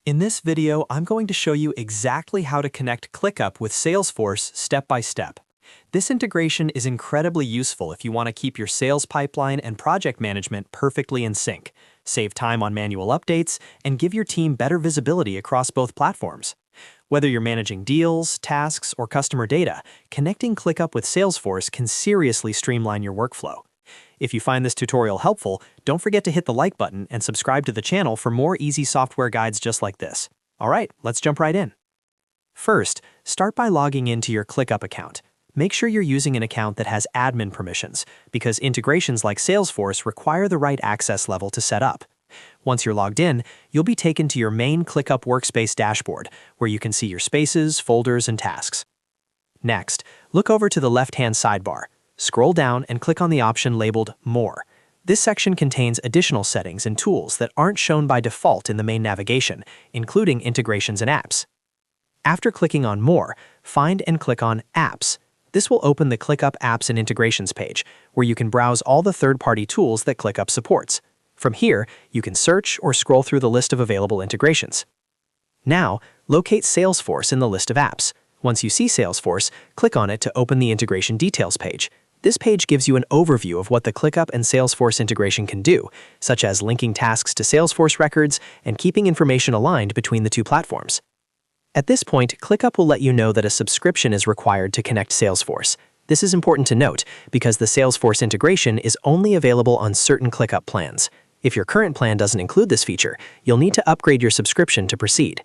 In this video, I'm going to show you exactly how to connect ClickUp with Salesforce step by step. This integration is incredibly useful if you want to keep your sales pipeline and project management perfectly in sync, save time on manual updates, and give your team better visibility across both platforms. Whether you're managing deals, tasks, or customer data, connecting ClickUp with Salesforce can seriously streamline your workflow. If you find this tutorial helpful, don't forget to hit the like button and subscribe to the channel for more easy software guides just like this. All right, let's jump right in. First, start by logging into your ClickUp account. Make sure you're using an account that has admin permissions, because integrations like Salesforce require the right access level to set up. Once you're logged in, you'll be taken to your main ClickUp workspace dashboard, where you can see your spaces, folders, and tasks. Next, look over to the left-hand sidebar. Scroll down and click on the option labeled More. This section contains additional settings and tools that aren't shown by default in the main navigation, including integrations and apps. After clicking on More, find and click on Apps. This will open the ClickUp Apps and Integrations page, where you can browse all the third-party tools that ClickUp supports. From here, you can search or scroll through the list of available integrations. Now, locate Salesforce in the list of apps. Once you see Salesforce, click on it to open the Integration Details page. This page gives you an overview of what the ClickUp and Salesforce integration can do, such as linking tasks to Salesforce records and keeping information aligned between the two platforms. At this point, ClickUp will let you know that a subscription is required to connect Salesforce. This is important to note because the Salesforce integration is only available on certain ClickUp plans. If your current plan doesn't include this feature, you'll need to upgrade your subscription to proceed.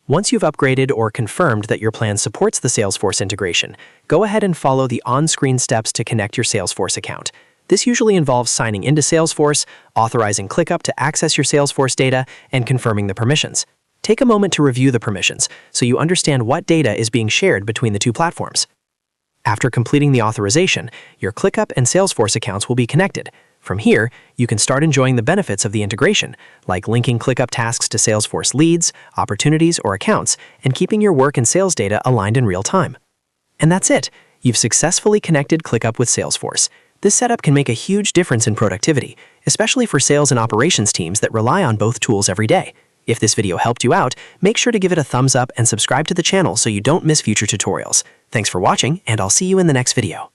Once you've upgraded or confirmed that your plan supports the Salesforce integration, go ahead and follow the on-screen steps to connect your Salesforce account. This usually involves signing into Salesforce, authorizing ClickUp to access your Salesforce data, and confirming the permissions. Take a moment to review the permissions so you understand what data is being shared between the two platforms. After completing the authorization, your ClickUp and Salesforce accounts will be connected. From here, you can start enjoying the benefits of the integration, like linking ClickUp tasks to Salesforce leads, opportunities, or accounts, and keeping your work and sales data aligned in real time. And that's it. You've successfully connected ClickUp with Salesforce. This setup can make a huge difference in productivity, especially for sales and operations teams that rely on both tools every day. If this video helped you out, make sure to give it a thumbs up and subscribe to the channel so you don't miss future tutorials. Thanks for watching, and I'll see you in the next video.